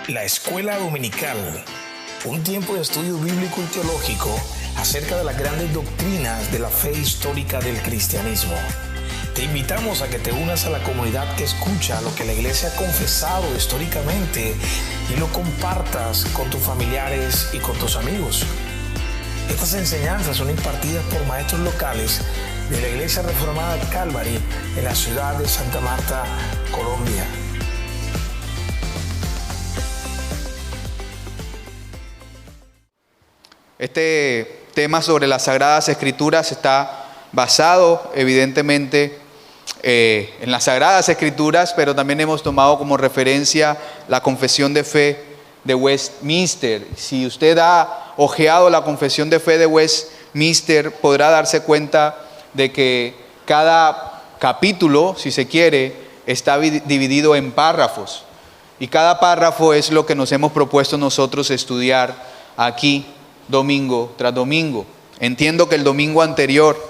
La Escuela Dominical, un tiempo de estudio bíblico y teológico acerca de las grandes doctrinas de la fe histórica del cristianismo. Te invitamos a que te unas a la comunidad que escucha lo que la iglesia ha confesado históricamente y lo compartas con tus familiares y con tus amigos. Estas enseñanzas son impartidas por maestros locales de la Iglesia Reformada Calvary en la ciudad de Santa Marta, Colombia. Este tema sobre las Sagradas Escrituras está basado evidentemente en las Sagradas Escrituras, pero también hemos tomado como referencia la Confesión de Fe de Westminster. Si usted ha hojeado la Confesión de Fe de Westminster, podrá darse cuenta de que cada capítulo, si se quiere, está dividido en párrafos. Y cada párrafo es lo que nos hemos propuesto nosotros estudiar aquí domingo tras domingo. Entiendo que el domingo anterior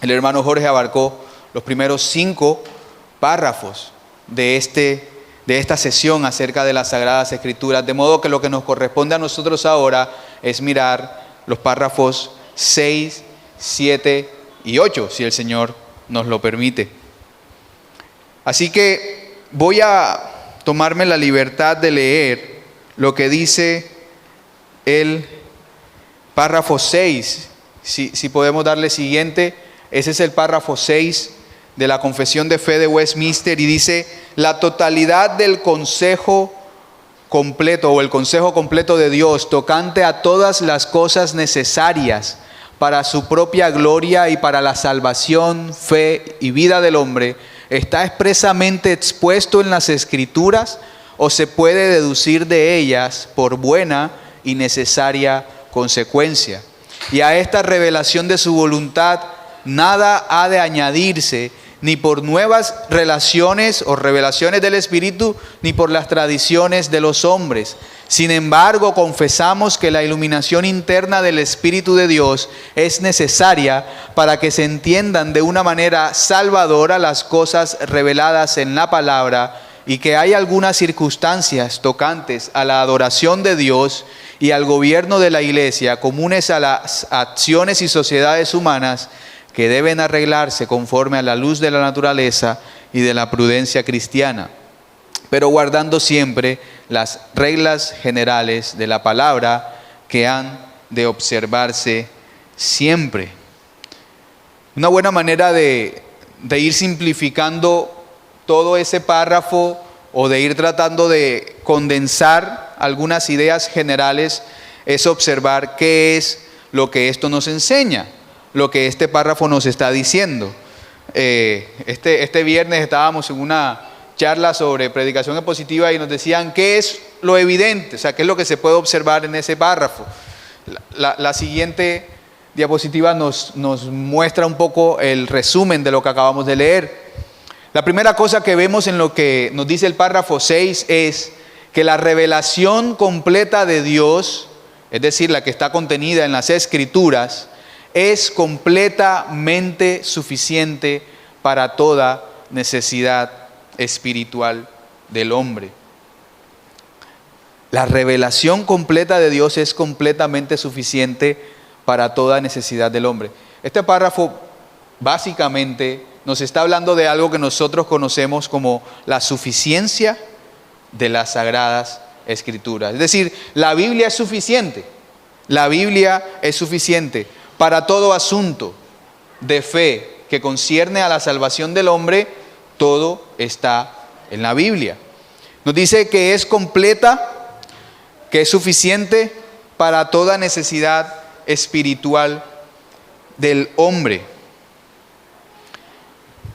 el hermano Jorge abarcó los primeros 5 párrafos de esta sesión acerca de las Sagradas Escrituras, de modo que lo que nos corresponde a nosotros ahora es mirar los párrafos 6, 7 y 8, si el Señor nos lo permite. Así que voy a tomarme la libertad de leer lo que dice el párrafo 6, si podemos darle siguiente. Ese es el párrafo 6 de la Confesión de Fe de Westminster y dice: la totalidad del consejo completo o el consejo completo de Dios tocante a todas las cosas necesarias para su propia gloria y para la salvación, fe y vida del hombre está expresamente expuesto en las Escrituras o se puede deducir de ellas por buena y necesaria consecuencia. Y a esta revelación de su voluntad nada ha de añadirse, ni por nuevas relaciones o revelaciones del Espíritu, ni por las tradiciones de los hombres. Sin embargo, confesamos que la iluminación interna del Espíritu de Dios es necesaria para que se entiendan de una manera salvadora las cosas reveladas en la palabra, y que hay algunas circunstancias tocantes a la adoración de Dios y al gobierno de la Iglesia, comunes a las acciones y sociedades humanas, que deben arreglarse conforme a la luz de la naturaleza y de la prudencia cristiana, pero guardando siempre las reglas generales de la palabra que han de observarse siempre. Una buena manera de ir simplificando todo ese párrafo o de ir tratando de condensar algunas ideas generales es observar qué es lo que esto nos enseña, lo que este párrafo nos está diciendo. Este viernes estábamos en una charla sobre predicación expositiva y nos decían qué es lo evidente, o sea, qué es lo que se puede observar en ese párrafo. La siguiente diapositiva nos muestra un poco el resumen de lo que acabamos de leer. La primera cosa que vemos en lo que nos dice el párrafo 6 es que la revelación completa de Dios, es decir, la que está contenida en las Escrituras, es completamente suficiente para toda necesidad espiritual del hombre. La revelación completa de Dios es completamente suficiente para toda necesidad del hombre. Este párrafo básicamente nos está hablando de algo que nosotros conocemos como la suficiencia de las Sagradas Escrituras. Es decir, la Biblia es suficiente. La Biblia es suficiente para todo asunto de fe que concierne a la salvación del hombre. Todo está en la Biblia. Nos dice que es completa, que es suficiente para toda necesidad espiritual del hombre.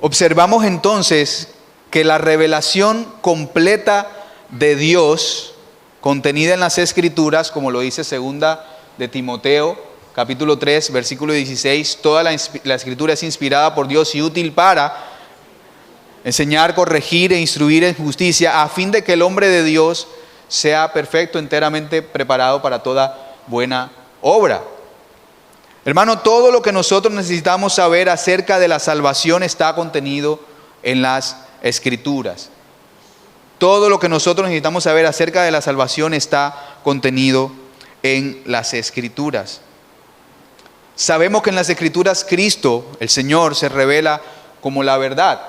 Observamos entonces que la revelación completa de Dios contenida en las Escrituras, como lo dice 2 de Timoteo, capítulo 3, versículo 16, toda la Escritura es inspirada por Dios y útil para enseñar, corregir e instruir en justicia, a fin de que el hombre de Dios sea perfecto, enteramente preparado para toda buena obra. Hermano, todo lo que nosotros necesitamos saber acerca de la salvación está contenido en las Escrituras. Todo lo que nosotros necesitamos saber acerca de la salvación está contenido en las Escrituras. Sabemos que en las Escrituras Cristo, el Señor, se revela como la verdad.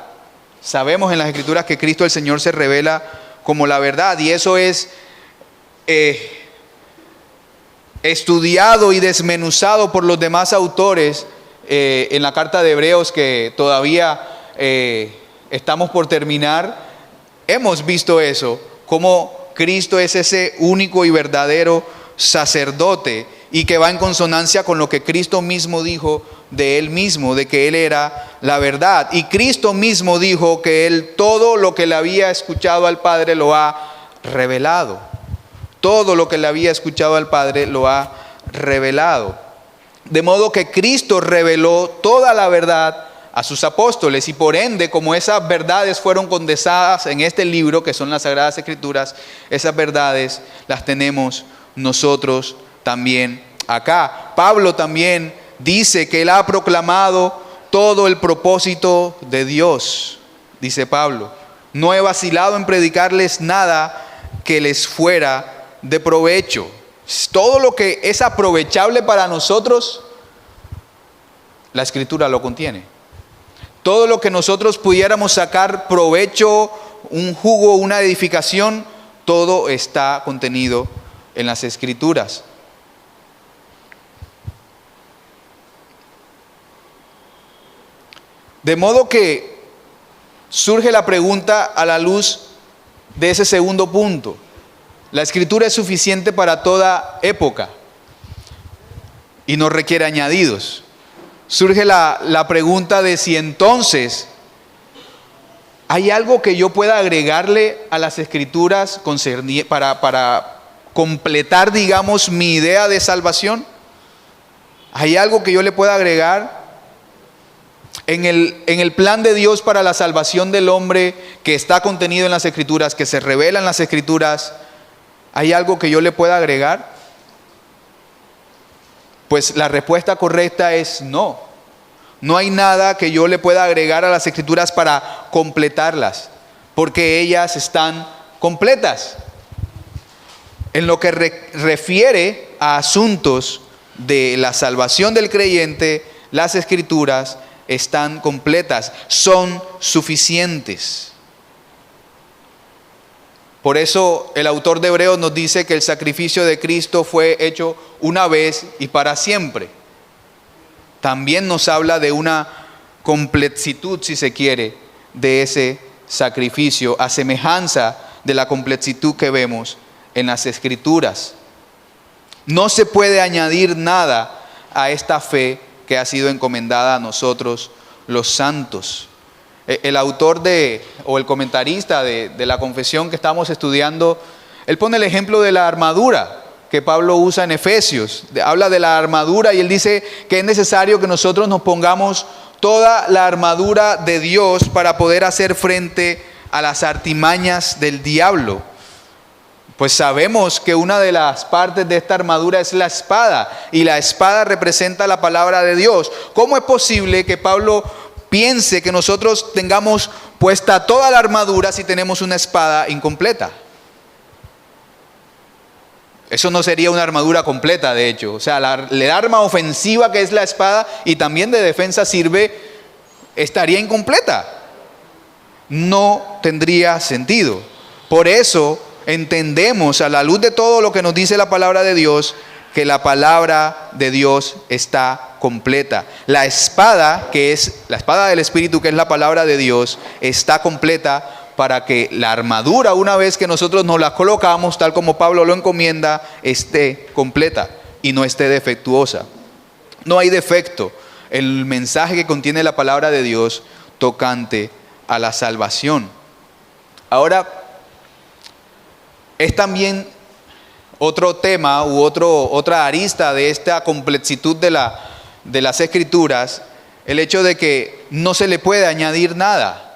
Sabemos en las Escrituras que Cristo, el Señor, se revela como la verdad. Y eso es estudiado y desmenuzado por los demás autores en la carta de Hebreos, que todavía estamos por terminar. Hemos visto eso, cómo Cristo es ese único y verdadero sacerdote, y que va en consonancia con lo que Cristo mismo dijo de Él mismo, de que Él era la verdad. Y Cristo mismo dijo que Él todo lo que le había escuchado al Padre lo ha revelado. Todo lo que le había escuchado al Padre lo ha revelado. De modo que Cristo reveló toda la verdad a sus apóstoles, y por ende, como esas verdades fueron condensadas en este libro, que son las Sagradas Escrituras, esas verdades las tenemos nosotros también acá. Pablo también dice que él ha proclamado todo el propósito de Dios. Dice Pablo: no he vacilado en predicarles nada que les fuera de provecho. Todo lo que es aprovechable para nosotros, la Escritura lo contiene. Todo lo que nosotros pudiéramos sacar provecho, un jugo, una edificación, todo está contenido en las Escrituras. De modo que surge la pregunta a la luz de ese segundo punto. La Escritura es suficiente para toda época y no requiere añadidos. Surge la pregunta de si entonces hay algo que yo pueda agregarle a las Escrituras para completar, digamos, mi idea de salvación. ¿Hay algo que yo le pueda agregar? En el plan de Dios para la salvación del hombre, que está contenido en las Escrituras, que se revela en las Escrituras, ¿hay algo que yo le pueda agregar? Pues la respuesta correcta es no. No hay nada que yo le pueda agregar a las Escrituras para completarlas, porque ellas están completas. En lo que refiere a asuntos de la salvación del creyente, las Escrituras están completas, son suficientes. Por eso el autor de Hebreos nos dice que el sacrificio de Cristo fue hecho una vez y para siempre. También nos habla de una completitud, si se quiere, de ese sacrificio, a semejanza de la completitud que vemos en las Escrituras. No se puede añadir nada a esta fe que ha sido encomendada a nosotros los santos. El autor o el comentarista de la confesión que estamos estudiando, él pone el ejemplo de la armadura que Pablo usa en Efesios. Habla de la armadura y él dice que es necesario que nosotros nos pongamos toda la armadura de Dios para poder hacer frente a las artimañas del diablo. Pues sabemos que una de las partes de esta armadura es la espada, y la espada representa la palabra de Dios. ¿Cómo es posible que Pablo piense que nosotros tengamos puesta toda la armadura si tenemos una espada incompleta? Eso no sería una armadura completa, de hecho. O sea, el arma ofensiva que es la espada y también de defensa estaría incompleta. No tendría sentido. Por eso entendemos, a la luz de todo lo que nos dice la palabra de Dios, que la palabra de Dios está completa. La espada, que es la espada del Espíritu, que es la palabra de Dios, está completa para que la armadura, una vez que nosotros nos la colocamos, tal como Pablo lo encomienda, esté completa y no esté defectuosa. No hay defecto en el mensaje que contiene la palabra de Dios tocante a la salvación. Ahora, es también otro tema u otra arista de esta completitud de las Escrituras, el hecho de que no se le puede añadir nada.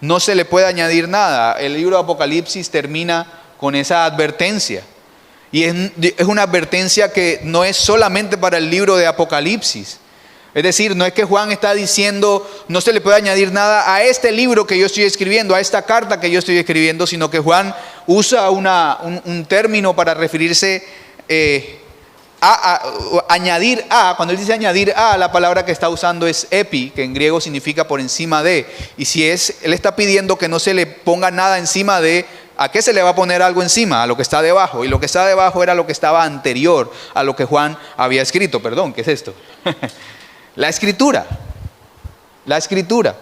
No se le puede añadir nada. El libro de Apocalipsis termina con esa advertencia. Y es una advertencia que no es solamente para el libro de Apocalipsis. Es decir, no es que Juan está diciendo no se le puede añadir nada a este libro que yo estoy escribiendo, a esta carta que yo estoy escribiendo, sino que Juan usa un término para referirse añadir a. Cuando él dice añadir a, la palabra que está usando es epi, que en griego significa por encima de. Y si él está pidiendo que no se le ponga nada encima de, ¿a qué se le va a poner algo encima? A lo que está debajo. Y lo que está debajo era lo que estaba anterior a lo que Juan había escrito. Perdón, ¿qué es esto? La escritura. La escritura.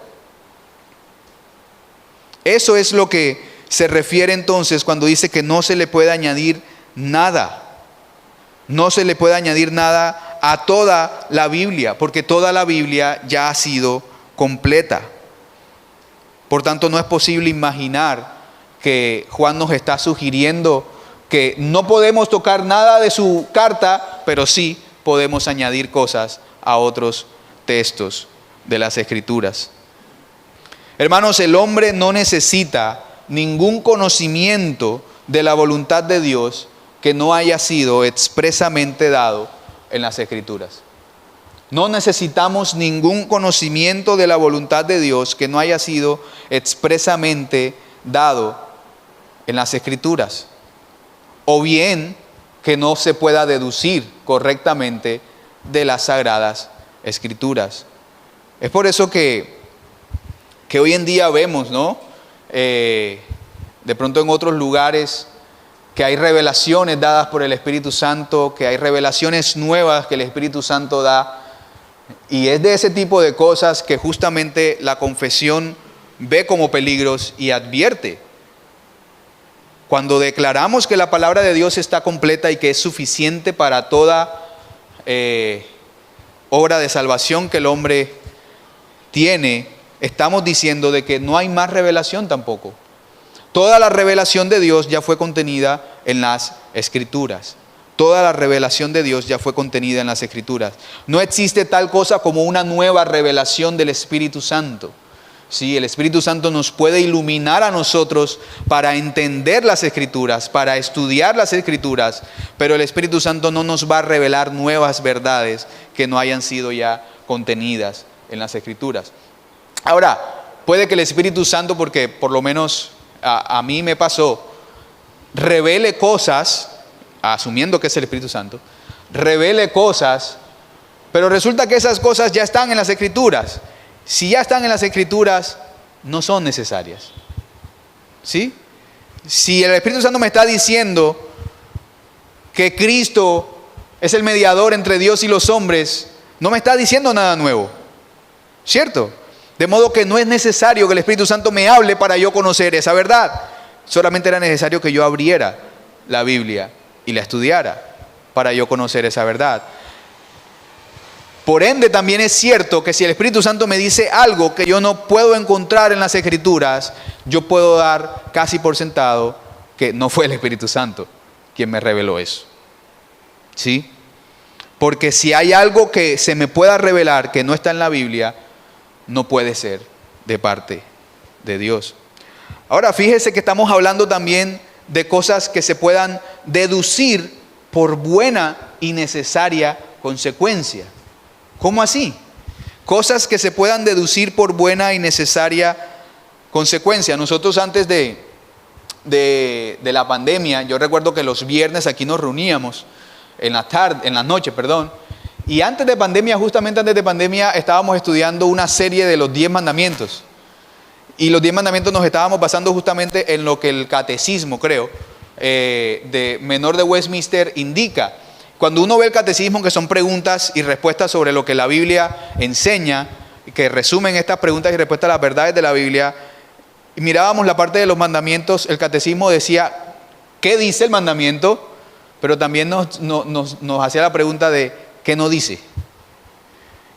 Eso es lo que se refiere entonces cuando dice que no se le puede añadir nada. No se le puede añadir nada a toda la Biblia, porque toda la Biblia ya ha sido completa. Por tanto, no es posible imaginar que Juan nos está sugiriendo que no podemos tocar nada de su carta, pero sí podemos añadir cosas a otros textos de las Escrituras. Hermanos, el hombre no necesita ningún conocimiento de la voluntad de Dios que no haya sido expresamente dado en las Escrituras. No necesitamos ningún conocimiento de la voluntad de Dios que no haya sido expresamente dado en las Escrituras, o bien que no se pueda deducir correctamente de las Sagradas Escrituras. Es por eso que hoy en día vemos, ¿no? De pronto en otros lugares, que hay revelaciones dadas por el Espíritu Santo, que hay revelaciones nuevas que el Espíritu Santo da. Y es de ese tipo de cosas que justamente la confesión ve como peligros y advierte. Cuando declaramos que la palabra de Dios está completa y que es suficiente para toda obra de salvación que el hombre tiene, estamos diciendo de que no hay más revelación tampoco. Toda la revelación de Dios ya fue contenida en las Escrituras. Toda la revelación de Dios ya fue contenida en las Escrituras. No existe tal cosa como una nueva revelación del Espíritu Santo. Sí, el Espíritu Santo nos puede iluminar a nosotros para entender las Escrituras, para estudiar las Escrituras, pero el Espíritu Santo no nos va a revelar nuevas verdades que no hayan sido ya contenidas en las Escrituras. Ahora, puede que el Espíritu Santo, porque por lo menos a mí me pasó, revele cosas, asumiendo que es el Espíritu Santo, revele cosas, pero resulta que esas cosas ya están en las Escrituras. Si ya están en las Escrituras, no son necesarias. ¿Sí? Si el Espíritu Santo me está diciendo que Cristo es el mediador entre Dios y los hombres, no me está diciendo nada nuevo. ¿Cierto? De modo que no es necesario que el Espíritu Santo me hable para yo conocer esa verdad. Solamente era necesario que yo abriera la Biblia y la estudiara para yo conocer esa verdad. Por ende, también es cierto que si el Espíritu Santo me dice algo que yo no puedo encontrar en las Escrituras, yo puedo dar casi por sentado que no fue el Espíritu Santo quien me reveló eso. ¿Sí? Porque si hay algo que se me pueda revelar que no está en la Biblia, no puede ser de parte de Dios. Ahora, fíjese que estamos hablando también de cosas que se puedan deducir por buena y necesaria consecuencia. ¿Cómo así? Cosas que se puedan deducir por buena y necesaria consecuencia. Nosotros antes de la pandemia, yo recuerdo que los viernes aquí nos reuníamos en la noche, y antes de pandemia, justamente antes de pandemia, estábamos estudiando una serie de los 10 mandamientos. Y los 10 mandamientos nos estábamos basando justamente en lo que el catecismo, creo, de Menor de Westminster indica. Cuando uno ve el catecismo, que son preguntas y respuestas sobre lo que la Biblia enseña, que resumen estas preguntas y respuestas a las verdades de la Biblia, y mirábamos la parte de los mandamientos, el catecismo decía, ¿qué dice el mandamiento? Pero también nos hacía la pregunta de, ¿qué no dice?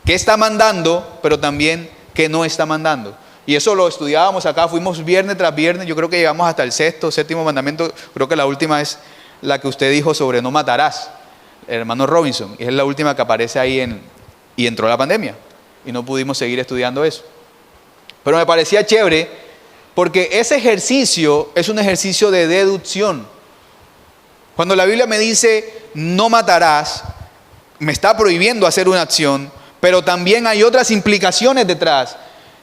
¿Qué está mandando? Pero también, ¿qué no está mandando? Y eso lo estudiábamos acá, fuimos viernes tras viernes, yo creo que llegamos hasta el séptimo mandamiento, creo que la última es la que usted dijo sobre no matarás, el hermano Robinson, y es la última que aparece ahí y entró la pandemia, y no pudimos seguir estudiando eso. Pero me parecía chévere, porque ese ejercicio es un ejercicio de deducción. Cuando la Biblia me dice, no matarás, me está prohibiendo hacer una acción, pero también hay otras implicaciones detrás.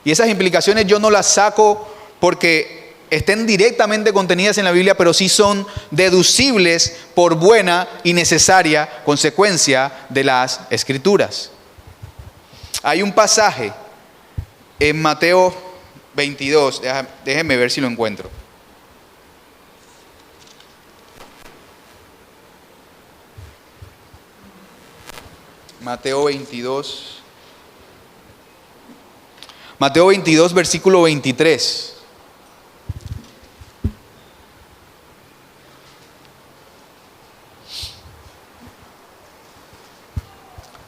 Y esas implicaciones yo no las saco porque estén directamente contenidas en la Biblia, pero sí son deducibles por buena y necesaria consecuencia de las Escrituras. Hay un pasaje en Mateo 22, déjenme ver si lo encuentro. Mateo 22, versículo 23.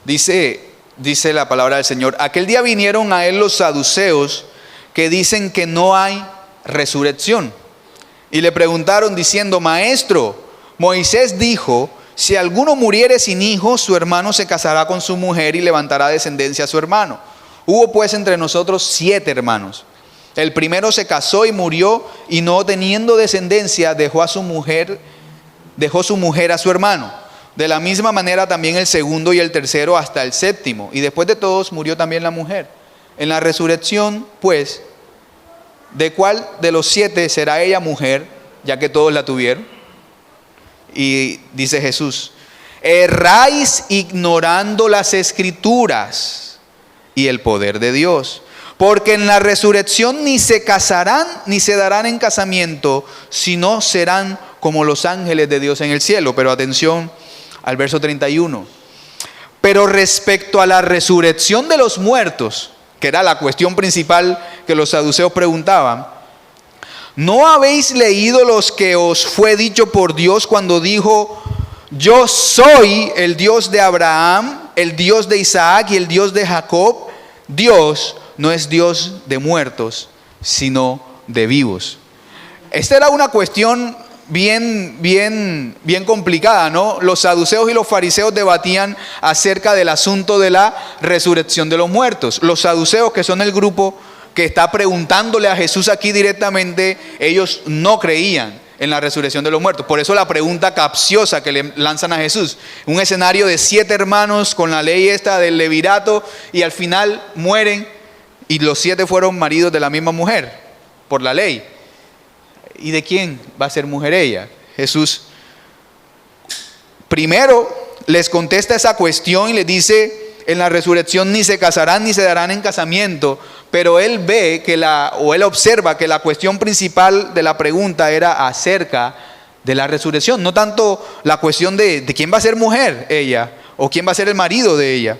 Dice la palabra del Señor: aquel día vinieron a él los saduceos que dicen que no hay resurrección. Y le preguntaron diciendo: Maestro, Moisés dijo, si alguno muriere sin hijos, su hermano se casará con su mujer y levantará descendencia a su hermano. Hubo pues entre nosotros 7 hermanos. El primero se casó y murió, y no teniendo descendencia dejó su mujer a su hermano. De la misma manera también el segundo y el tercero hasta el séptimo. Y después de todos murió también la mujer. En la resurrección, pues, ¿de cuál de los 7 será ella mujer, ya que todos la tuvieron? Y dice Jesús: erráis ignorando las Escrituras y el poder de Dios, porque en la resurrección ni se casarán ni se darán en casamiento, sino serán como los ángeles de Dios en el cielo. Pero atención al verso 31. Pero respecto a la resurrección de los muertos, que era la cuestión principal que los saduceos preguntaban, ¿no habéis leído los que os fue dicho por Dios cuando dijo: yo soy el Dios de Abraham, el Dios de Isaac y el Dios de Jacob? Dios no es Dios de muertos, sino de vivos. Esta era una cuestión bien complicada, ¿no? Los saduceos y los fariseos debatían acerca del asunto de la resurrección de los muertos. Los saduceos, que son el grupo que está preguntándole a Jesús aquí directamente, ellos no creían en la resurrección de los muertos. Por eso la pregunta capciosa que le lanzan a Jesús: un escenario de 7 hermanos con la ley esta del levirato, y al final mueren, y los 7 fueron maridos de la misma mujer por la ley. ¿Y de quién va a ser mujer ella? Jesús primero les contesta esa cuestión y les dice: en la resurrección ni se casarán ni se darán en casamiento. Pero él él observa que la cuestión principal de la pregunta era acerca de la resurrección, no tanto la cuestión de quién va a ser mujer ella o quién va a ser el marido de ella.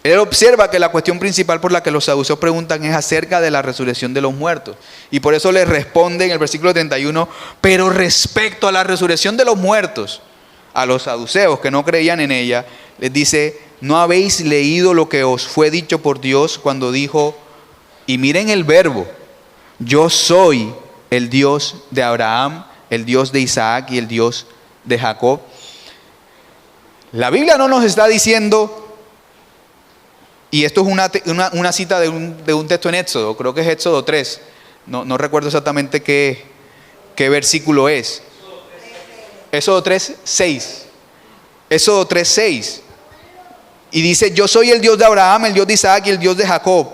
Él observa que la cuestión principal por la que los saduceos preguntan es acerca de la resurrección de los muertos. Y por eso les responde en el versículo 31: pero respecto a la resurrección de los muertos, a los saduceos que no creían en ella, les dice: ¿no habéis leído lo que os fue dicho por Dios cuando dijo? Y miren el verbo: yo soy el Dios de Abraham, el Dios de Isaac y el Dios de Jacob. La Biblia no nos está diciendo, y esto es una cita de un texto en Éxodo, creo que es Éxodo 3, no recuerdo exactamente qué versículo es. Éxodo 3:6. Éxodo 3:6. Y dice: yo soy el Dios de Abraham, el Dios de Isaac y el Dios de Jacob.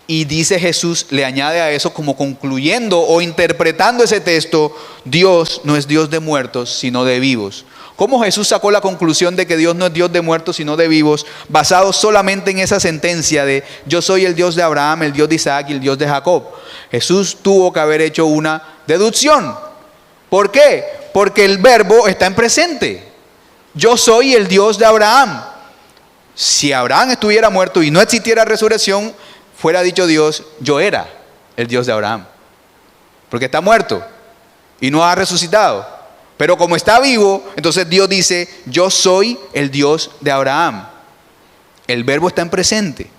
Y dice Jesús, le añade a eso, como concluyendo o interpretando ese texto: Dios no es Dios de muertos, sino de vivos. ¿Cómo Jesús sacó la conclusión de que Dios no es Dios de muertos, sino de vivos? Basado solamente en esa sentencia de: yo soy el Dios de Abraham, el Dios de Isaac y el Dios de Jacob. Jesús tuvo que haber hecho una deducción. ¿Por qué? Porque el verbo está en presente. Yo soy el Dios de Abraham. Si Abraham estuviera muerto y no existiera resurrección, fuera dicho Dios: yo era el Dios de Abraham, porque está muerto y no ha resucitado. Pero como está vivo, entonces Dios dice: yo soy el Dios de Abraham. El verbo está en presente.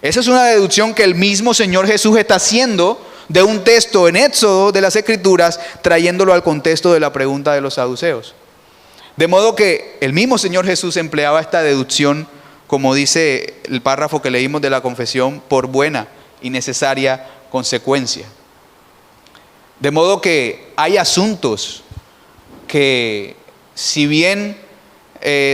Esa es una deducción que el mismo Señor Jesús está haciendo de un texto en Éxodo de las Escrituras, trayéndolo al contexto de la pregunta de los saduceos. De modo que el mismo Señor Jesús empleaba esta deducción, como dice el párrafo que leímos de la confesión, por buena y necesaria consecuencia. De modo que hay asuntos que, si bien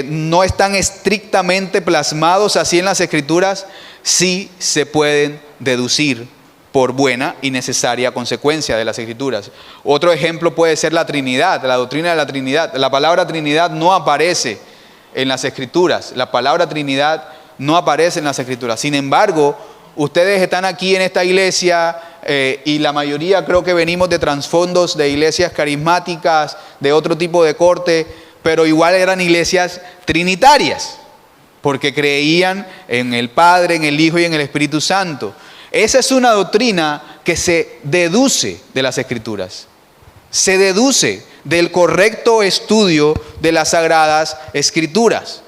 no están estrictamente plasmados así en las Escrituras, sí se pueden deducir por buena y necesaria consecuencia de las Escrituras. Otro ejemplo puede ser la Trinidad, la doctrina de la Trinidad. La palabra Trinidad no aparece en las Escrituras. La palabra Trinidad no aparece en las Escrituras. Sin embargo, ustedes están aquí en esta iglesia y la mayoría creo que venimos de trasfondos de iglesias carismáticas, de otro tipo de corte, pero igual eran iglesias trinitarias, porque creían en el Padre, en el Hijo y en el Espíritu Santo. Esa es una doctrina que se deduce de las Escrituras. Se deduce del correcto estudio de las Sagradas Escrituras.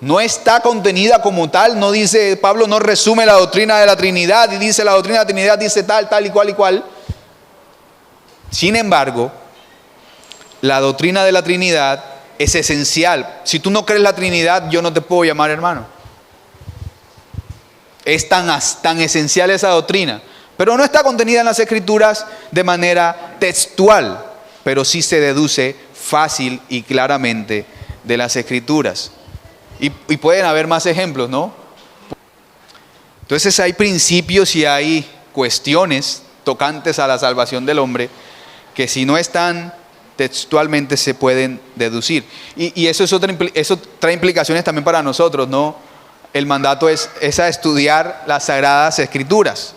No está contenida como tal, no dice, Pablo no resume la doctrina de la Trinidad y dice la doctrina de la Trinidad dice tal y cual y cual. Sin embargo, la doctrina de la Trinidad es esencial. Si tú no crees la Trinidad, yo no te puedo llamar hermano. Es tan esencial esa doctrina, pero no está contenida en las Escrituras de manera textual, pero sí se deduce fácil y claramente de las Escrituras. Y pueden haber más ejemplos, ¿no? Entonces hay principios y hay cuestiones tocantes a la salvación del hombre que si no están textualmente se pueden deducir. Y eso trae implicaciones también para nosotros, ¿no? El mandato es a estudiar las Sagradas Escrituras.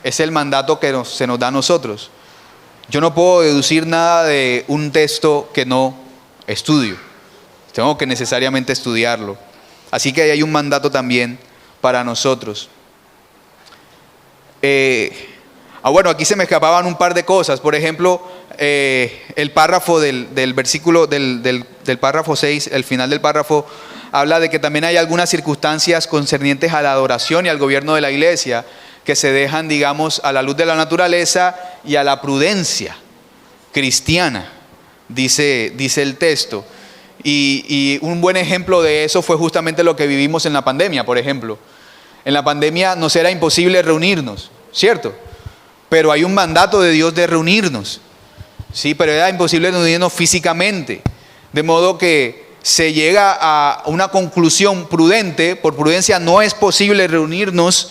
Es el mandato que se nos da a nosotros. Yo no puedo deducir nada de un texto que no estudio. Tengo que necesariamente estudiarlo. Así que hay un mandato también para nosotros. Bueno, aquí se me escapaban un par de cosas. Por ejemplo, el párrafo del versículo del párrafo 6, el final del párrafo, habla de que también hay algunas circunstancias concernientes a la adoración y al gobierno de la iglesia que se dejan, digamos, a la luz de la naturaleza y a la prudencia cristiana, dice el texto. Y un buen ejemplo de eso fue justamente lo que vivimos en la pandemia, por ejemplo. En la pandemia nos era imposible reunirnos, ¿cierto? Pero hay un mandato de Dios de reunirnos, ¿sí? Pero era imposible reunirnos físicamente. De modo que se llega a una conclusión prudente. Por prudencia no es posible reunirnos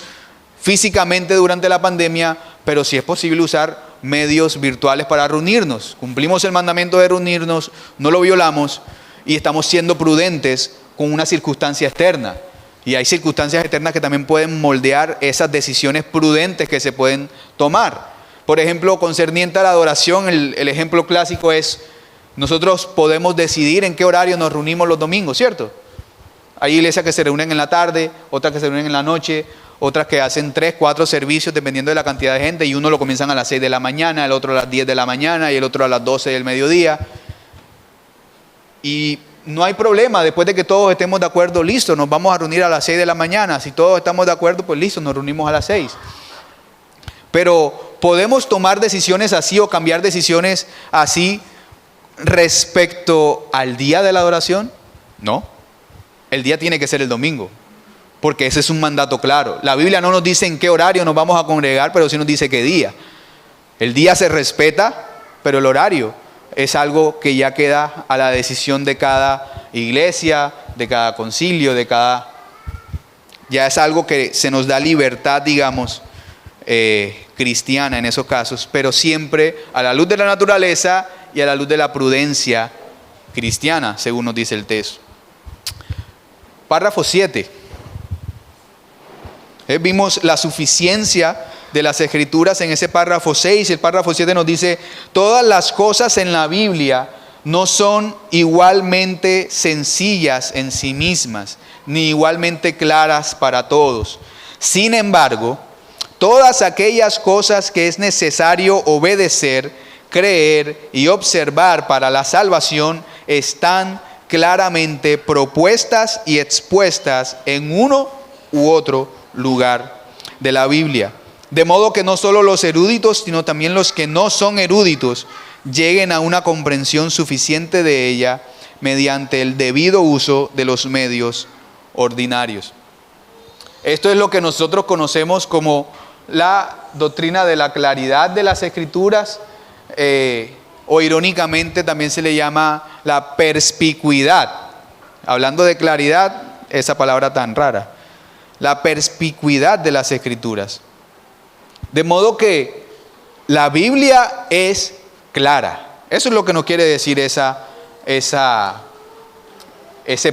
físicamente durante la pandemia, pero sí es posible usar medios virtuales para reunirnos. Cumplimos el mandamiento de reunirnos, no lo violamos y estamos siendo prudentes con una circunstancia externa. Y hay circunstancias externas que también pueden moldear esas decisiones prudentes que se pueden tomar. Por ejemplo, concerniente a la adoración, el ejemplo clásico es, nosotros podemos decidir en qué horario nos reunimos los domingos, ¿cierto? Hay iglesias que se reúnen en la tarde, otras que se reúnen en la noche, otras que hacen 3, 4 servicios dependiendo de la cantidad de gente, y uno lo comienzan a las 6 de la mañana, el otro a las 10 de la mañana y el otro a las 12 del mediodía. Y no hay problema, después de que todos estemos de acuerdo, listo, nos vamos a reunir a las 6 de la mañana. Si todos estamos de acuerdo, pues listo, nos reunimos a las 6. Pero ¿podemos tomar decisiones así o cambiar decisiones así respecto al día de la adoración? No, el día tiene que ser el domingo, porque ese es un mandato claro. La Biblia no nos dice en qué horario nos vamos a congregar, pero sí nos dice qué día. El día se respeta, pero el horario es algo que ya queda a la decisión de cada iglesia, de cada concilio, ya es algo que se nos da libertad, digamos, cristiana en esos casos, pero siempre a la luz de la naturaleza y a la luz de la prudencia cristiana, según nos dice el texto. Párrafo 7. Vimos la suficiencia de las Escrituras en ese párrafo 6. El párrafo 7 nos dice, todas las cosas en la Biblia no son igualmente sencillas en sí mismas, ni igualmente claras para todos. Sin embargo, todas aquellas cosas que es necesario obedecer, creer y observar para la salvación están claramente propuestas y expuestas en uno u otro lugar de la Biblia. De modo que no solo los eruditos, sino también los que no son eruditos, lleguen a una comprensión suficiente de ella mediante el debido uso de los medios ordinarios. Esto es lo que nosotros conocemos como la doctrina de la claridad de las Escrituras, o irónicamente también se le llama la perspicuidad Hablando de claridad, esa palabra tan rara. La perspicuidad de las Escrituras. De modo que la Biblia es clara. Eso es lo que nos quiere decir ese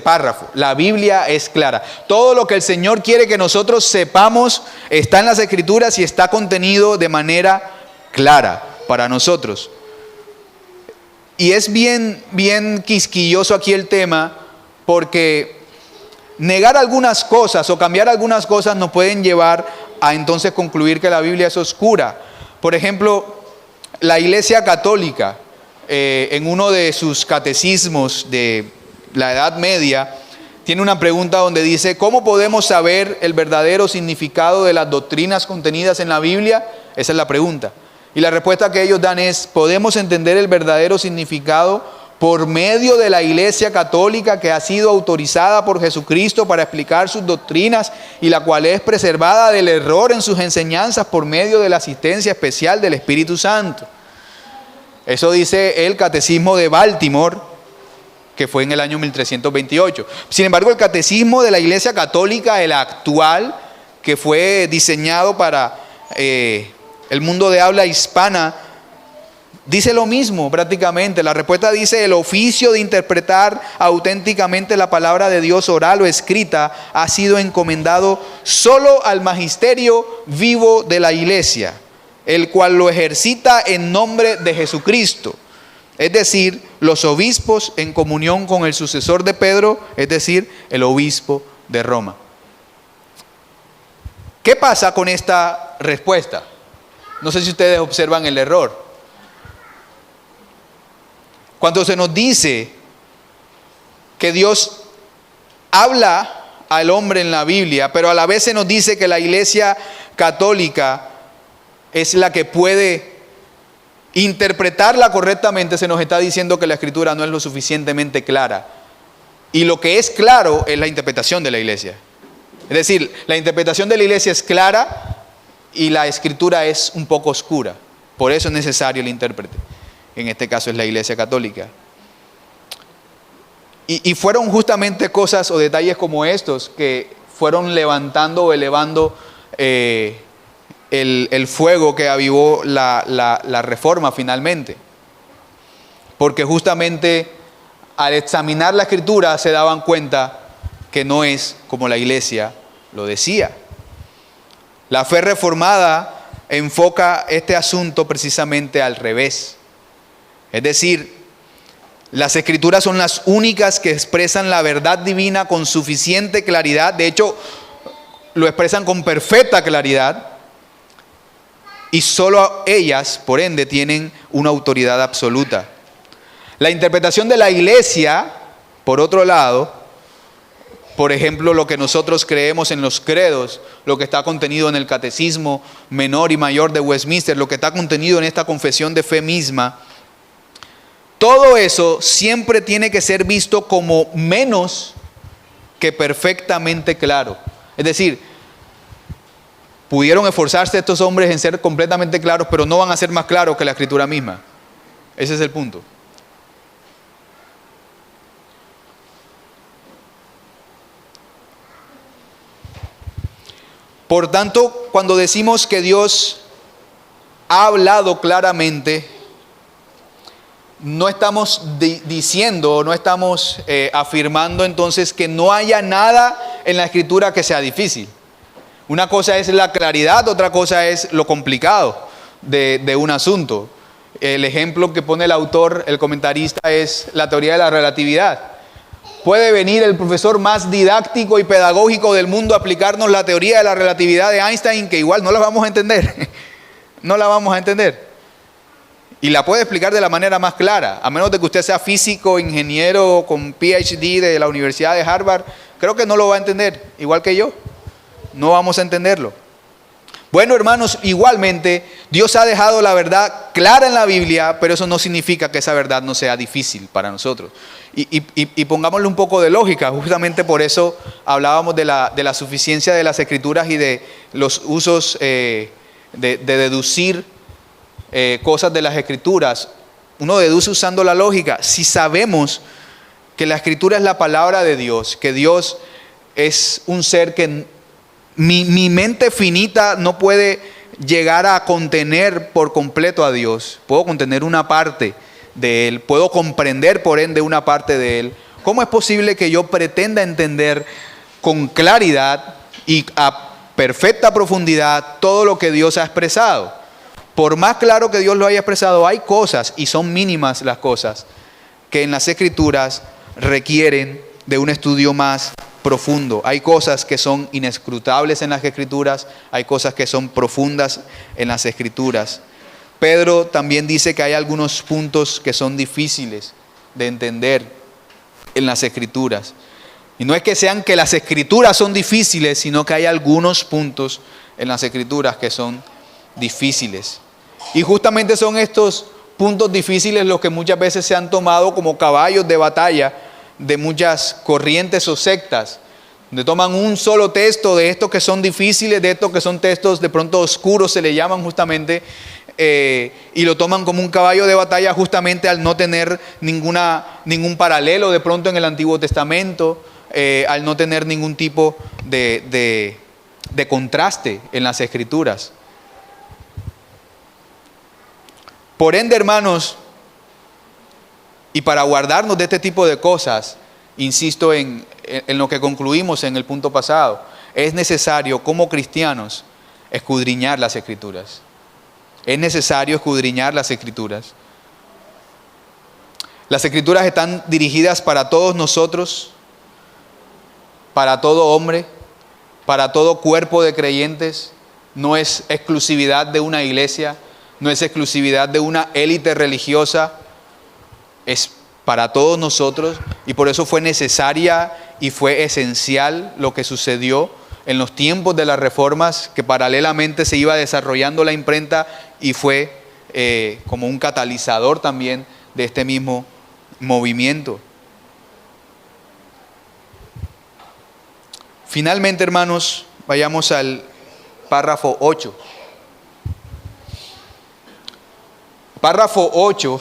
párrafo. La Biblia es clara. Todo lo que el Señor quiere que nosotros sepamos está en las Escrituras y está contenido de manera clara para nosotros. Y es bien quisquilloso aquí el tema, porque negar algunas cosas o cambiar algunas cosas nos pueden llevar a entonces concluir que la Biblia es oscura. Por ejemplo, la Iglesia Católica, en uno de sus catecismos de la Edad Media, tiene una pregunta donde dice: ¿cómo podemos saber el verdadero significado de las doctrinas contenidas en la Biblia? Esa es la pregunta. Y la respuesta que ellos dan es: podemos entender el verdadero significado por medio de la Iglesia Católica, que ha sido autorizada por Jesucristo para explicar sus doctrinas y la cual es preservada del error en sus enseñanzas por medio de la asistencia especial del Espíritu Santo. Eso dice el Catecismo de Baltimore, que fue en el año 1328. Sin embargo, el Catecismo de la Iglesia Católica, el actual, que fue diseñado para el mundo de habla hispana, dice lo mismo prácticamente. La respuesta dice: el oficio de interpretar auténticamente la palabra de Dios oral o escrita ha sido encomendado solo al magisterio vivo de la Iglesia, el cual lo ejercita en nombre de Jesucristo, es decir, los obispos en comunión con el sucesor de Pedro, es decir, el obispo de Roma. ¿Qué pasa con esta respuesta? No sé si ustedes observan el error. Cuando se nos dice que Dios habla al hombre en la Biblia, pero a la vez se nos dice que la Iglesia Católica es la que puede interpretarla correctamente, se nos está diciendo que la Escritura no es lo suficientemente clara. Y lo que es claro es la interpretación de la Iglesia. Es decir, la interpretación de la Iglesia es clara y la Escritura es un poco oscura. Por eso es necesario el intérprete. En este caso es la Iglesia Católica. Y fueron justamente cosas o detalles como estos que fueron levantando o elevando el fuego que avivó la Reforma finalmente. Porque justamente al examinar la Escritura se daban cuenta que no es como la Iglesia lo decía. La fe reformada enfoca este asunto precisamente al revés. Es decir, las Escrituras son las únicas que expresan la verdad divina con suficiente claridad. De hecho, lo expresan con perfecta claridad. Y solo ellas, por ende, tienen una autoridad absoluta. La interpretación de la Iglesia, por otro lado, por ejemplo, lo que nosotros creemos en los credos, lo que está contenido en el Catecismo Menor y Mayor de Westminster, lo que está contenido en esta confesión de fe misma, todo eso siempre tiene que ser visto como menos que perfectamente claro. Es decir, pudieron esforzarse estos hombres en ser completamente claros, pero no van a ser más claros que la Escritura misma. Ese es el punto. Por tanto, cuando decimos que Dios ha hablado claramente, no estamos diciendo, no estamos afirmando entonces que no haya nada en la Escritura que sea difícil. Una cosa es la claridad, otra cosa es lo complicado de un asunto. El ejemplo que pone el autor, el comentarista, es la teoría de la relatividad. Puede venir el profesor más didáctico y pedagógico del mundo a aplicarnos la teoría de la relatividad de Einstein, que igual no la vamos a entender. No la vamos a entender. Y la puede explicar de la manera más clara, a menos de que usted sea físico, ingeniero con PhD de la Universidad de Harvard. Creo que no lo va a entender, igual que yo. No vamos a entenderlo. Bueno, hermanos, igualmente Dios ha dejado la verdad clara en la Biblia, pero eso no significa que esa verdad no sea difícil para nosotros. Y pongámosle un poco de lógica. Justamente por eso hablábamos de la suficiencia de las Escrituras y de los usos de deducir cosas de las Escrituras. Uno deduce usando la lógica. Si sabemos que la Escritura es la palabra de Dios, que Dios es un ser que mi mente finita no puede llegar a contener por completo a Dios. Puedo contener una parte de Él, puedo comprender por ende una parte de Él. ¿Cómo es posible que yo pretenda entender con claridad y a perfecta profundidad todo lo que Dios ha expresado? Por más claro que Dios lo haya expresado, hay cosas, y son mínimas las cosas, que en las Escrituras requieren de un estudio más profundo. Hay cosas que son inescrutables en las Escrituras, hay cosas que son profundas en las Escrituras. Pedro también dice que hay algunos puntos que son difíciles de entender en las Escrituras. Y no es que sean que las Escrituras son difíciles, sino que hay algunos puntos en las Escrituras que son difíciles. Y justamente son estos puntos difíciles los que muchas veces se han tomado como caballos de batalla de muchas corrientes o sectas, donde toman un solo texto de estos que son difíciles, de estos que son textos de pronto oscuros, se le llaman justamente, y lo toman como un caballo de batalla justamente al no tener ningún paralelo de pronto en el Antiguo Testamento, al no tener ningún tipo de contraste en las Escrituras. Por ende, hermanos, y para guardarnos de este tipo de cosas, insisto en lo que concluimos en el punto pasado, es necesario como cristianos escudriñar las Escrituras. Es necesario escudriñar las Escrituras. Las Escrituras están dirigidas para todos nosotros, para todo hombre, para todo cuerpo de creyentes. No es exclusividad de una iglesia, no es exclusividad de una élite religiosa, es para todos nosotros, y por eso fue necesaria y fue esencial lo que sucedió en los tiempos de las reformas, que paralelamente se iba desarrollando la imprenta y fue como un catalizador también de este mismo movimiento. Finalmente, hermanos, vayamos al párrafo 8. Párrafo 8.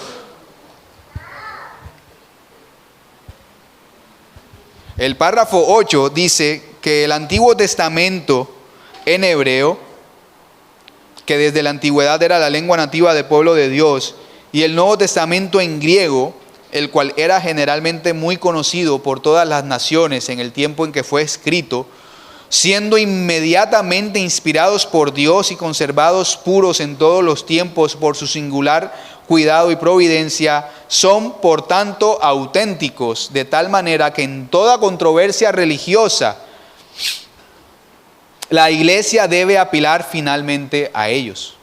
El párrafo 8 dice que el Antiguo Testamento en hebreo, que desde la antigüedad era la lengua nativa del pueblo de Dios, y el Nuevo Testamento en griego, el cual era generalmente muy conocido por todas las naciones en el tiempo en que fue escrito, siendo inmediatamente inspirados por Dios y conservados puros en todos los tiempos por su singular cuidado y providencia, son por tanto auténticos, de tal manera que en toda controversia religiosa la iglesia debe apelar finalmente a ellos.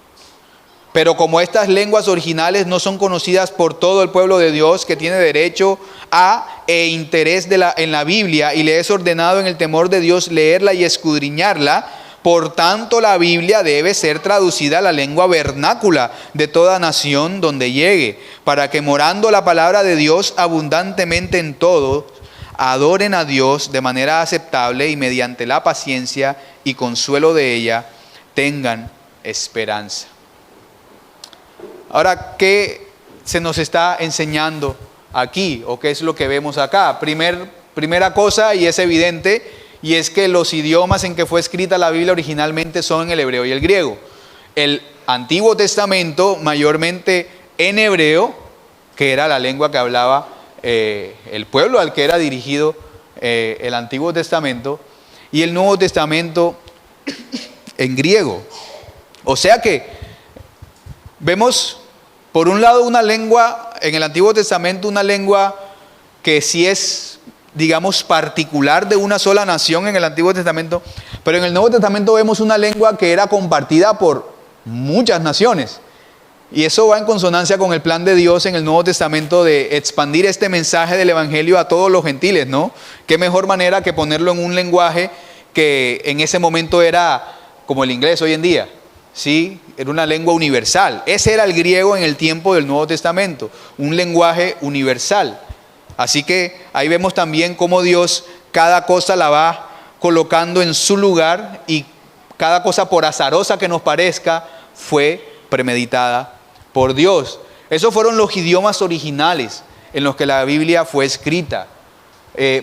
Pero como estas lenguas originales no son conocidas por todo el pueblo de Dios, que tiene derecho a e interés en la Biblia, y le es ordenado en el temor de Dios leerla y escudriñarla, por tanto la Biblia debe ser traducida a la lengua vernácula de toda nación donde llegue, para que morando la palabra de Dios abundantemente en todo, adoren a Dios de manera aceptable y mediante la paciencia y consuelo de ella tengan esperanza. Ahora, ¿qué se nos está enseñando aquí? ¿O qué es lo que vemos acá? Primera cosa, y es evidente, y es que los idiomas en que fue escrita la Biblia originalmente son el hebreo y el griego. El Antiguo Testamento mayormente en hebreo, que era la lengua que hablaba el pueblo al que era dirigido el Antiguo Testamento, y el Nuevo Testamento en griego. O sea que vemos por un lado una lengua, en el Antiguo Testamento una lengua que sí es, digamos, particular de una sola nación en el Antiguo Testamento, pero en el Nuevo Testamento vemos una lengua que era compartida por muchas naciones. Y eso va en consonancia con el plan de Dios en el Nuevo Testamento de expandir este mensaje del Evangelio a todos los gentiles, ¿no? Qué mejor manera que ponerlo en un lenguaje que en ese momento era como el inglés hoy en día. Sí, era una lengua universal. Ese era el griego en el tiempo del Nuevo Testamento, un lenguaje universal. Así que ahí vemos también cómo Dios cada cosa la va colocando en su lugar, y cada cosa, por azarosa que nos parezca, fue premeditada por Dios. Esos fueron los idiomas originales en los que la Biblia fue escrita.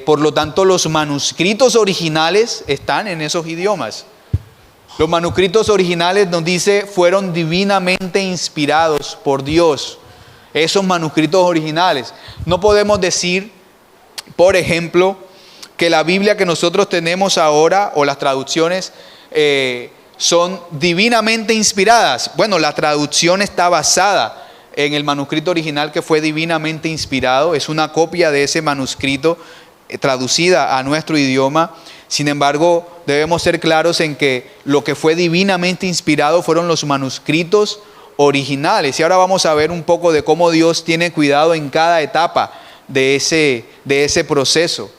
Por lo tanto, los manuscritos originales están en esos idiomas. Los manuscritos originales, nos dice, fueron divinamente inspirados por Dios. Esos manuscritos originales. No podemos decir, por ejemplo, que la Biblia que nosotros tenemos ahora, o las traducciones, son divinamente inspiradas. Bueno, la traducción está basada en el manuscrito original que fue divinamente inspirado. Es una copia de ese manuscrito traducida a nuestro idioma. Sin embargo, debemos ser claros en que lo que fue divinamente inspirado fueron los manuscritos originales. Y ahora vamos a ver un poco de cómo Dios tiene cuidado en cada etapa de ese proceso.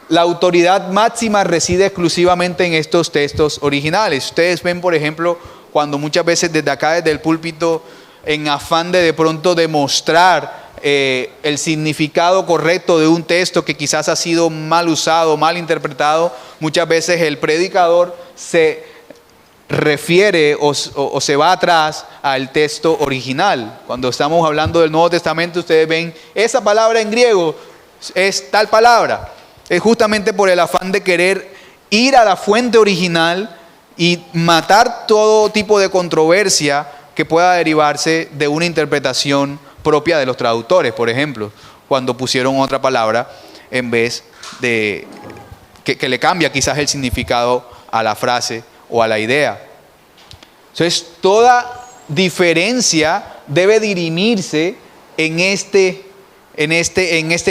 La autoridad máxima reside exclusivamente en estos textos originales. Ustedes ven, por ejemplo, cuando muchas veces desde acá, desde el púlpito, en afán de pronto demostrar el significado correcto de un texto que quizás ha sido mal usado, mal interpretado, muchas veces el predicador se refiere o se va atrás al texto original. Cuando estamos hablando del Nuevo Testamento, ustedes ven, esa palabra en griego es tal palabra. Es justamente por el afán de querer ir a la fuente original y matar todo tipo de controversia que pueda derivarse de una interpretación propia de los traductores, por ejemplo, cuando pusieron otra palabra en vez de que le cambia quizás el significado a la frase o a la idea. Entonces, toda diferencia debe dirimirse en este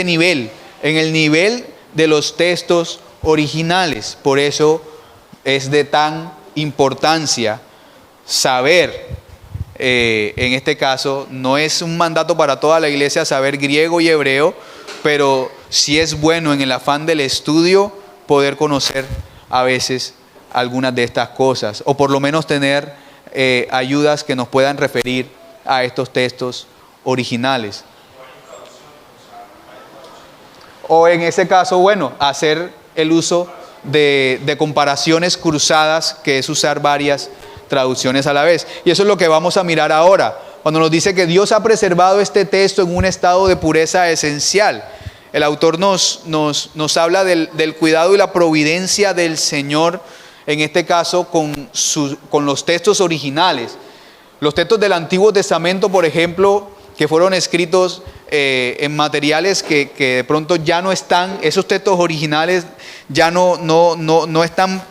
nivel, en el nivel de los textos originales. Por eso es de tan importancia saber, en este caso, no es un mandato para toda la iglesia saber griego y hebreo, pero sí es bueno en el afán del estudio poder conocer a veces algunas de estas cosas, o por lo menos tener ayudas que nos puedan referir a estos textos originales. O en ese caso, bueno, hacer el uso de comparaciones cruzadas, que es usar varias traducciones a la vez. Y eso es lo que vamos a mirar ahora, cuando nos dice que Dios ha preservado este texto en un estado de pureza esencial. El autor nos habla del cuidado y la providencia del Señor, en este caso con los textos originales. Los textos del Antiguo Testamento, por ejemplo, que fueron escritos en materiales que de pronto ya no están, esos textos originales ya no están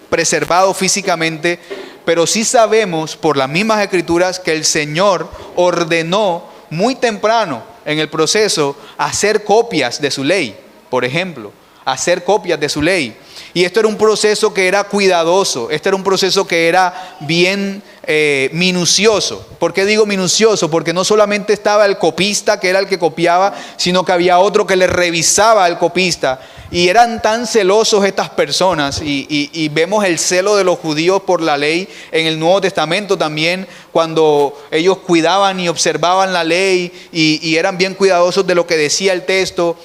preservados físicamente, pero sí sabemos por las mismas escrituras que el Señor ordenó muy temprano en el proceso hacer copias de su ley, por ejemplo, hacer copias de su ley. Y esto era un proceso que era cuidadoso, este era un proceso que era bien minucioso. ¿Por qué digo minucioso? Porque no solamente estaba el copista, que era el que copiaba, sino que había otro que le revisaba al copista. Y eran tan celosos estas personas, y vemos el celo de los judíos por la ley en el Nuevo Testamento también, cuando ellos cuidaban y observaban la ley y eran bien cuidadosos de lo que decía el texto.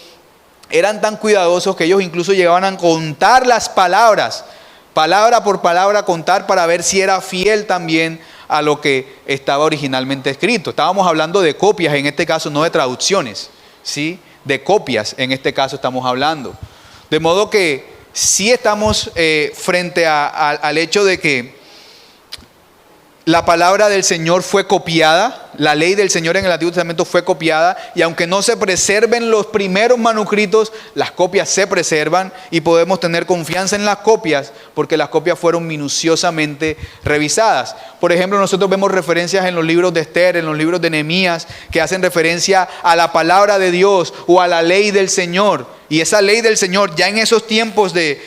Eran tan cuidadosos que ellos incluso llegaban a contar las palabras, palabra por palabra contar, para ver si era fiel también a lo que estaba originalmente escrito. Estábamos hablando de copias en este caso, no de traducciones, ¿sí? De copias en este caso estamos hablando. De modo que sí estamos frente al hecho de que la palabra del Señor fue copiada, la ley del Señor en el Antiguo Testamento fue copiada, y aunque no se preserven los primeros manuscritos, las copias se preservan y podemos tener confianza en las copias porque las copias fueron minuciosamente revisadas. Por ejemplo, nosotros vemos referencias en los libros de Esther, en los libros de Nehemías, que hacen referencia a la palabra de Dios o a la ley del Señor. Y esa ley del Señor, ya en esos tiempos de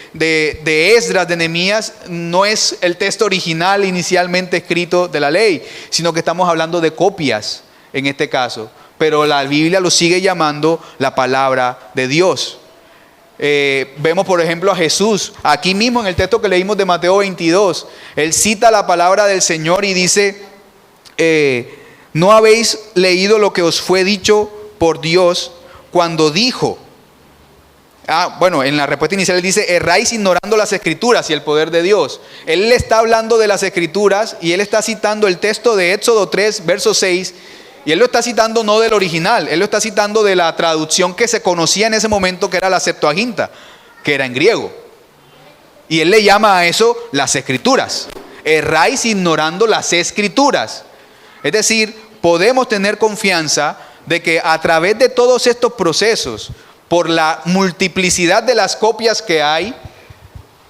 Esdras, de Nehemías, no es el texto original inicialmente escrito de la ley, sino que estamos hablando de copias en este caso. Pero la Biblia lo sigue llamando la palabra de Dios. Vemos por ejemplo a Jesús, aquí mismo en el texto que leímos de Mateo 22, él cita la palabra del Señor y dice, ¿no habéis leído lo que os fue dicho por Dios cuando dijo? Bueno, en la respuesta inicial él dice, erráis ignorando las escrituras y el poder de Dios. Él le está hablando de las escrituras y él está citando el texto de Éxodo 3, verso 6, Y él lo está citando no del original, él lo está citando de la traducción que se conocía en ese momento, que era la Septuaginta, que era en griego. Y él le llama a eso las Escrituras. Erráis ignorando las Escrituras. Es decir, podemos tener confianza de que a través de todos estos procesos, por la multiplicidad de las copias que hay,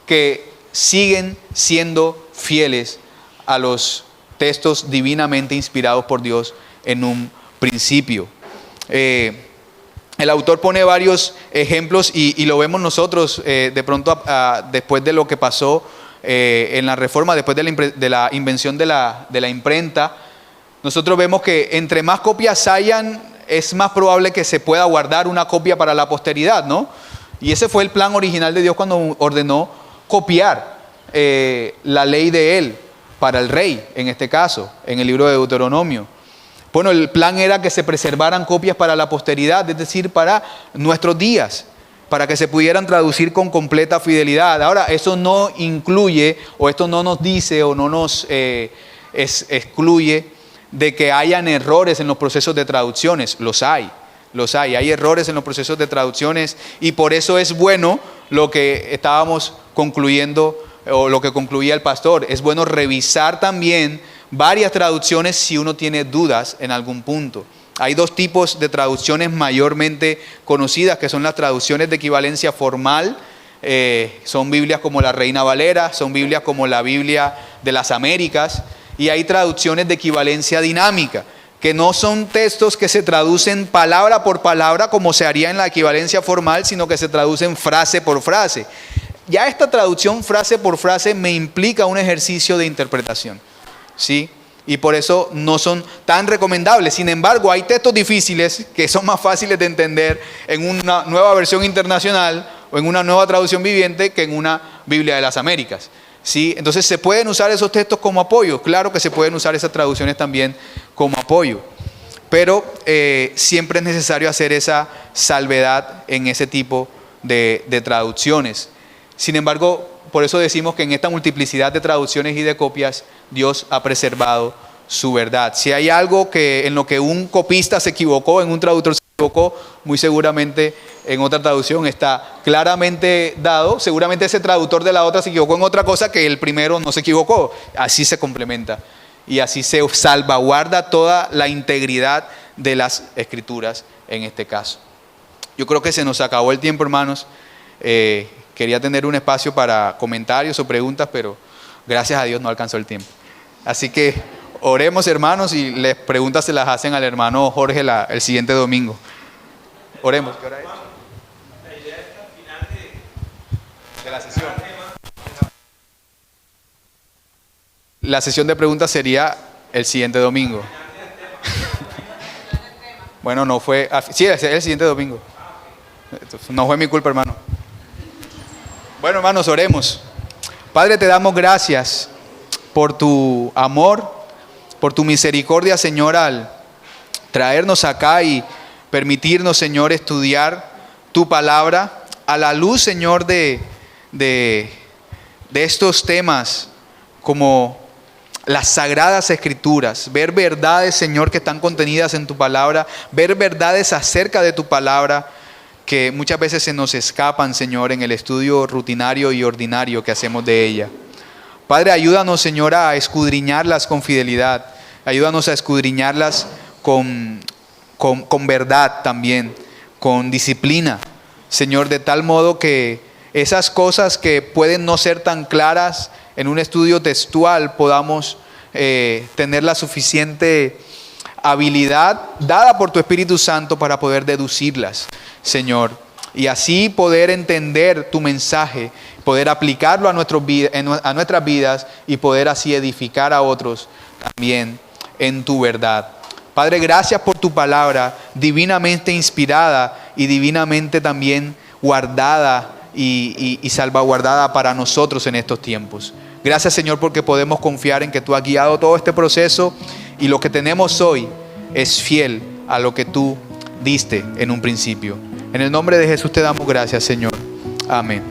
que siguen siendo fieles a los textos divinamente inspirados por Dios en un principio. El autor pone varios ejemplos y lo vemos nosotros de pronto después de lo que pasó en la Reforma, después de la invención de la imprenta. Nosotros vemos que entre más copias hayan, es más probable que se pueda guardar una copia para la posteridad, ¿no? Y ese fue el plan original de Dios cuando ordenó copiar la ley de Él para el rey, en este caso, en el libro de Deuteronomio. Bueno, el plan era que se preservaran copias para la posteridad, es decir, para nuestros días, para que se pudieran traducir con completa fidelidad. Ahora, eso no incluye, o esto no nos dice, o no nos excluye de que hayan errores en los procesos de traducciones. Los hay, hay errores en los procesos de traducciones, y por eso es bueno lo que estábamos concluyendo, o lo que concluía el pastor. Es bueno revisar también varias traducciones si uno tiene dudas en algún punto. Hay dos tipos de traducciones mayormente conocidas, que son las traducciones de equivalencia formal. Son Biblias como la Reina Valera, son Biblias como la Biblia de las Américas, y hay traducciones de equivalencia dinámica, que no son textos que se traducen palabra por palabra como se haría en la equivalencia formal, sino que se traducen frase por frase. Ya esta traducción frase por frase me implica un ejercicio de interpretación, ¿sí? Y por eso no son tan recomendables. Sin embargo, hay textos difíciles que son más fáciles de entender en una nueva versión internacional o en una nueva traducción viviente que en una Biblia de las Américas, ¿sí? Entonces, ¿se pueden usar esos textos como apoyo? Claro que se pueden usar esas traducciones también como apoyo. Pero siempre es necesario hacer esa salvedad en ese tipo de traducciones. Sin embargo, por eso decimos que en esta multiplicidad de traducciones y de copias, Dios ha preservado su verdad. Si hay algo en lo que un copista se equivocó, en un traductor se equivocó, muy seguramente en otra traducción está claramente dado. Seguramente ese traductor de la otra se equivocó en otra cosa que el primero no se equivocó. Así se complementa y así se salvaguarda toda la integridad de las Escrituras en este caso. Yo creo que se nos acabó el tiempo, hermanos. Quería tener un espacio para comentarios o preguntas, pero gracias a Dios no alcanzó el tiempo. Así que oremos, hermanos, y las preguntas se las hacen al hermano Jorge el siguiente domingo. Oremos. ¿Qué hora es? La idea es que al final de la sesión. La sesión de preguntas sería el siguiente domingo. Bueno, no fue... Sí, es el siguiente domingo. No fue mi culpa, hermano. Bueno, hermanos, oremos. Padre, te damos gracias por tu amor, por tu misericordia, Señor, al traernos acá y permitirnos, Señor, estudiar tu palabra a la luz, Señor, de estos temas como las sagradas Escrituras, ver verdades, Señor, que están contenidas en tu palabra, ver verdades acerca de tu palabra que muchas veces se nos escapan, Señor, en el estudio rutinario y ordinario que hacemos de ella. Padre, ayúdanos, Señor, a escudriñarlas con fidelidad. Ayúdanos a escudriñarlas con verdad también, con disciplina, Señor, de tal modo que esas cosas que pueden no ser tan claras en un estudio textual podamos tener la suficiente habilidad dada por tu Espíritu Santo para poder deducirlas, Señor, y así poder entender tu mensaje, poder aplicarlo a nuestras vidas y poder así edificar a otros también en tu verdad. Padre, gracias por tu palabra divinamente inspirada y divinamente también guardada y salvaguardada para nosotros en estos tiempos. Gracias, Señor, porque podemos confiar en que tú has guiado todo este proceso y lo que tenemos hoy es fiel a lo que tú diste en un principio. En el nombre de Jesús te damos gracias, Señor. Amén.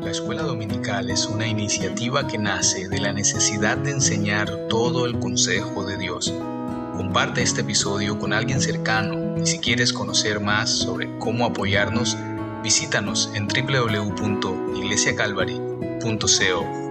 La Escuela Dominical es una iniciativa que nace de la necesidad de enseñar todo el consejo de Dios. Comparte este episodio con alguien cercano y si quieres conocer más sobre cómo apoyarnos, visítanos en www.iglesiacalvary.co.